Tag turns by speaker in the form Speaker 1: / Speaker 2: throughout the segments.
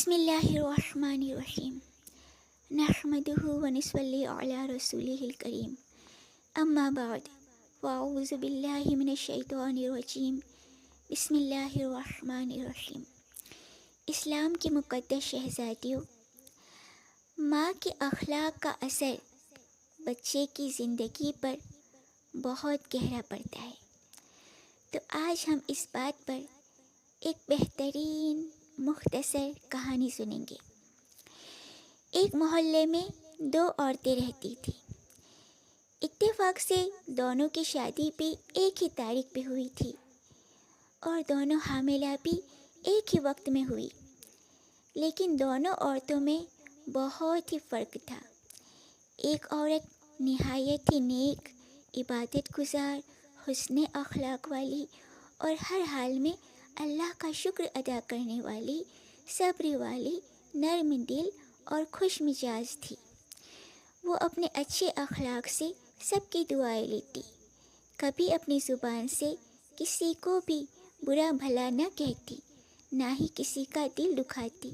Speaker 1: بسم اللہ الرحمن الرحیم نحمدہ ونصلی علی رسولہ الکریم اما بعد فاعوذ باللہ من الشیطان الرجیم بسم اللہ الرحمن الرحیم۔ اسلام کی مقدس شہزادیوں، ماں کے اخلاق کا اثر بچے کی زندگی پر بہت گہرا پڑتا ہے، تو آج ہم اس بات پر ایک بہترین مختصر کہانی سنیں گے۔ ایک محلے میں دو عورتیں رہتی تھیں۔ اتفاق سے دونوں کی شادی بھی ایک ہی تاریخ پہ ہوئی تھی اور دونوں حاملہ بھی ایک ہی وقت میں ہوئی، لیکن دونوں عورتوں میں بہت ہی فرق تھا۔ ایک عورت نہایت ہی نیک، عبادت گزار، حسن اخلاق والی اور ہر حال میں اللہ کا شکر ادا کرنے والی، صبر والی، نرم دل اور خوش مزاج تھی۔ وہ اپنے اچھے اخلاق سے سب کی دعائیں لیتی، کبھی اپنی زبان سے کسی کو بھی برا بھلا نہ کہتی، نہ ہی کسی کا دل دکھاتی،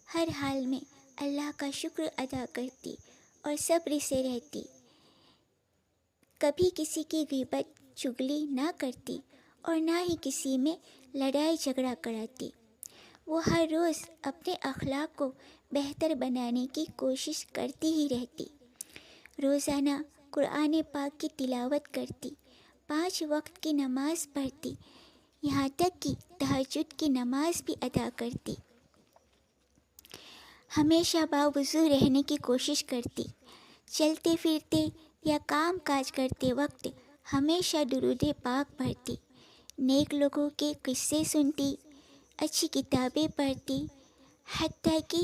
Speaker 1: ہر حال میں اللہ کا شکر ادا کرتی اور صبر سے رہتی، کبھی کسی کی غیبت چغلی نہ کرتی اور نہ ہی کسی میں لڑائی جھگڑا کراتی۔ وہ ہر روز اپنے اخلاق کو بہتر بنانے کی کوشش کرتی ہی رہتی۔ روزانہ قرآن پاک کی تلاوت کرتی، 5 وقت کی نماز پڑھتی، یہاں تک کہ تہجد کی نماز بھی ادا کرتی۔ ہمیشہ باوضو رہنے کی کوشش کرتی، چلتے پھرتے یا کام کاج کرتے وقت ہمیشہ درود پاک پڑھتی، نیک لوگوں کے قصے سنتی، اچھی کتابیں پڑھتی، حتیٰ کہ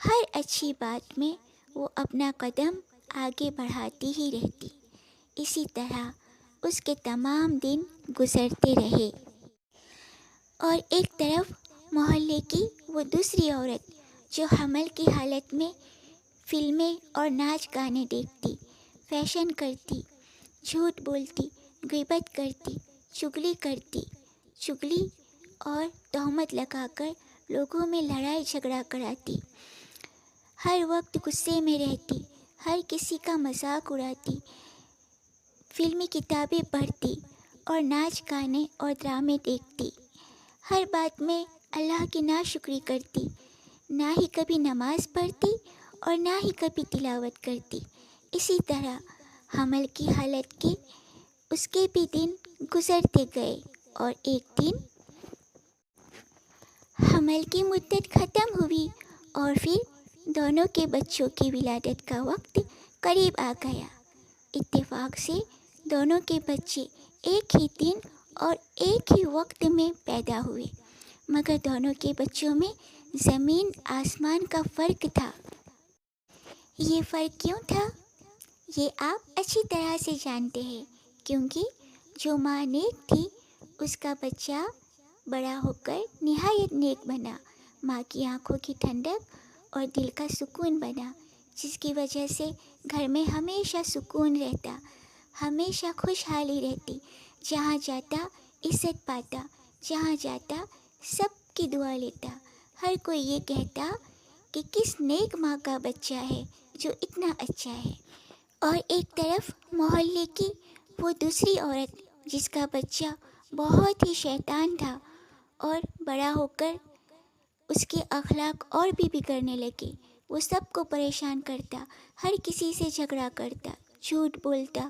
Speaker 1: ہر اچھی بات میں وہ اپنا قدم آگے بڑھاتی ہی رہتی۔ اسی طرح اس کے تمام دن گزرتے رہے اور ایک طرف محلے کی وہ دوسری عورت جو حمل کی حالت میں فلمیں اور ناچ گانے دیکھتی، فیشن کرتی، جھوٹ بولتی، غیبت کرتی، چغلی اور تہمت لگا کر لوگوں میں لڑائی جھگڑا کراتی، ہر وقت غصے میں رہتی، ہر کسی کا مذاق اڑاتی، فلمی کتابیں پڑھتی اور ناچ گانے اور ڈرامے دیکھتی، ہر بات میں اللہ کی ناشکری کرتی، نہ ہی کبھی نماز پڑھتی اور نہ ہی کبھی تلاوت کرتی۔ اسی طرح حمل کی حالت کے اس کے بھی دن گزرتے گئے اور ایک دن حمل کی مدت ختم ہوئی اور پھر دونوں کے بچوں کی ولادت کا وقت قریب آ گیا۔ اتفاق سے دونوں کے بچے ایک ہی دن اور ایک ہی وقت میں پیدا ہوئے، مگر دونوں کے بچوں میں زمین آسمان کا فرق تھا۔ یہ فرق کیوں تھا؟ یہ آپ اچھی طرح سے جانتے ہیں، کیونکہ جو ماں نیک تھی اس کا بچہ بڑا ہو کر نہایت نیک بنا، ماں کی آنکھوں کی ٹھنڈک اور دل کا سکون بنا، جس کی وجہ سے گھر میں ہمیشہ سکون رہتا، ہمیشہ خوشحالی رہتی، جہاں جاتا عزت پاتا، جہاں جاتا سب کی دعا لیتا، ہر کوئی یہ کہتا کہ کس نیک ماں کا بچہ ہے جو اتنا اچھا ہے۔ اور ایک طرف محلے کی وہ دوسری عورت جس کا بچہ بہت ہی شیطان تھا اور بڑا ہو کر اس کے اخلاق اور بھی بگڑنے لگے، وہ سب کو پریشان کرتا، ہر کسی سے جھگڑا کرتا، جھوٹ بولتا،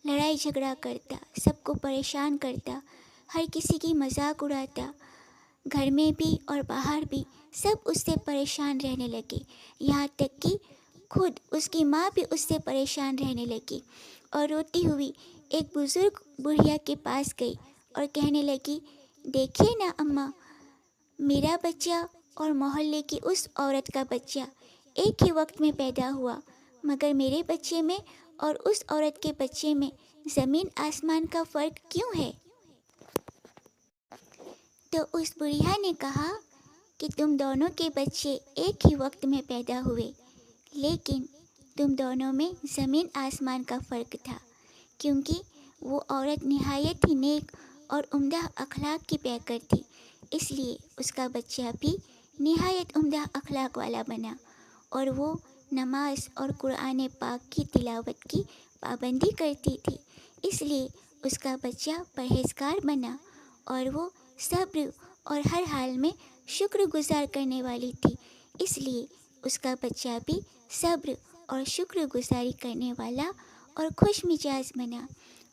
Speaker 1: لڑائی جھگڑا کرتا، سب کو پریشان کرتا، ہر کسی کی مذاق اڑاتا، گھر میں بھی اور باہر بھی سب اس سے پریشان رہنے لگے، یہاں تک کہ خود اس کی ماں بھی اس سے پریشان رہنے لگی اور روتی ہوئی ایک بزرگ بڑھیا کے پاس گئی اور کہنے لگی، دیکھیے نا اماں، میرا بچہ اور محلے کی اس عورت کا بچہ ایک ہی وقت میں پیدا ہوا، مگر میرے بچے میں اور اس عورت کے بچے میں زمین آسمان کا فرق کیوں ہے؟ تو اس بڑھیا نے کہا کہ تم دونوں کے بچے ایک ہی وقت میں پیدا ہوئے، لیکن تم دونوں میں زمین آسمان کا فرق تھا، کیونکہ وہ عورت نہایت ہی نیک اور عمدہ اخلاق کی پیکر تھی، اس لیے اس کا بچہ بھی نہایت عمدہ اخلاق والا بنا، اور وہ نماز اور قرآن پاک کی تلاوت کی پابندی کرتی تھی، اس لیے اس کا بچہ پرہیزگار بنا، اور وہ صبر اور ہر حال میں شکر گزار کرنے والی تھی، اس لیے اس کا بچہ بھی صبر اور شکر گزاری کرنے والا اور خوش مزاج بنا۔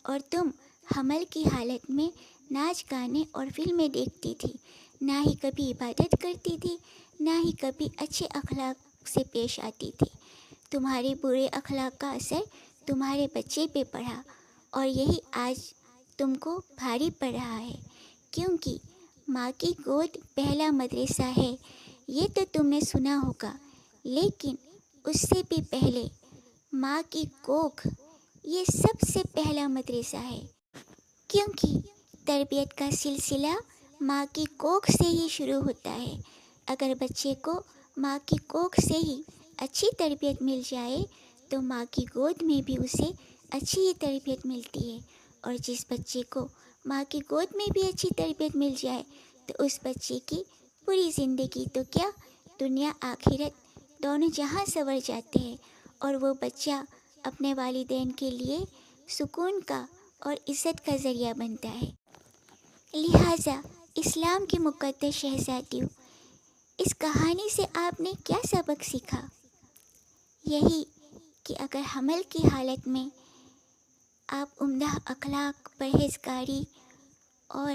Speaker 1: اور تم حمل کی حالت میں ناچ گانے اور فلمیں دیکھتی تھی، نہ ہی کبھی عبادت کرتی تھی، نہ ہی کبھی اچھے اخلاق سے پیش آتی تھی۔ تمہارے برے اخلاق کا اثر تمہارے بچے پہ پڑا، اور یہی آج تم کو بھاری پڑ رہا ہے، کیونکہ ماں کی گود پہلا مدرسہ ہے، یہ تو تم نے سنا ہوگا، لیکن اس سے بھی پہلے ماں کی کوکھ یہ سب سے پہلا مدرسہ ہے، کیونکہ تربیت کا سلسلہ ماں کی کوکھ سے ہی شروع ہوتا ہے۔ اگر بچے کو ماں کی کوکھ سے ہی اچھی تربیت مل جائے تو ماں کی گود میں بھی اسے اچھی ہی تربیت ملتی ہے، اور جس بچے کو ماں کی گود میں بھی اچھی تربیت مل جائے تو اس بچے کی پوری زندگی تو کیا، دنیا آخرت دونوں جہاں سنور جاتے ہیں، اور وہ بچہ اپنے والدین کے لیے سکون کا اور عزت کا ذریعہ بنتا ہے۔ لہٰذا اسلام کی مقدس شہزادیوں، اس کہانی سے آپ نے کیا سبق سیکھا؟ یہی کہ اگر حمل کی حالت میں آپ عمدہ اخلاق، پرہیزگاری اور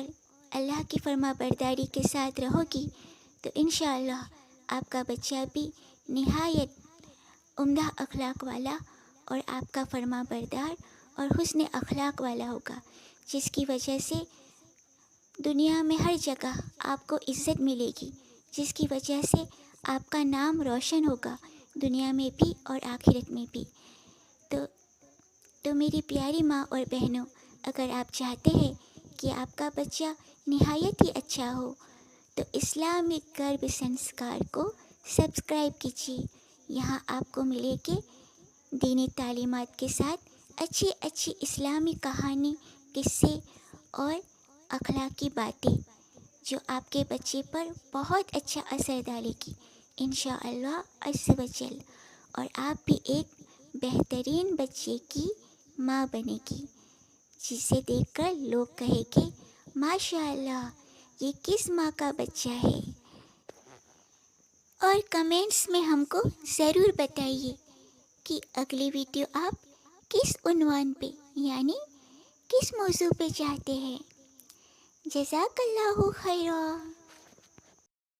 Speaker 1: اللہ کی فرما برداری کے ساتھ رہو گی تو انشاءاللہ آپ کا بچہ بھی نہایت عمدہ اخلاق والا اور آپ کا فرما بردار اور حسن اخلاق والا ہوگا، جس کی وجہ سے دنیا میں ہر جگہ آپ کو عزت ملے گی، جس کی وجہ سے آپ کا نام روشن ہوگا دنیا میں بھی اور آخرت میں بھی۔ تو میری پیاری ماں اور بہنوں، اگر آپ چاہتے ہیں کہ آپ کا بچہ نہایت ہی اچھا ہو تو اسلامک گربھ سنسکار کو سبسکرائب کیجیے۔ یہاں آپ کو ملے گے دینی تعلیمات کے ساتھ اچھی اچھی اسلامی کہانی، قصے اور اخلاقی باتیں جو آپ کے بچے پر بہت اچھا اثر ڈالے گی انشاءاللہ عز و جل، اور آپ بھی ایک بہترین بچے کی ماں بنے گی، جسے دیکھ کر لوگ کہیں گے ماشاءاللہ یہ کس ماں کا بچہ ہے۔ اور کمنٹس میں ہم کو ضرور بتائیے کہ اگلی ویڈیو آپ کس عنوان پہ یعنی کس موضوع پہ چاہتے ہیں۔ جزاک اللہ خیرا۔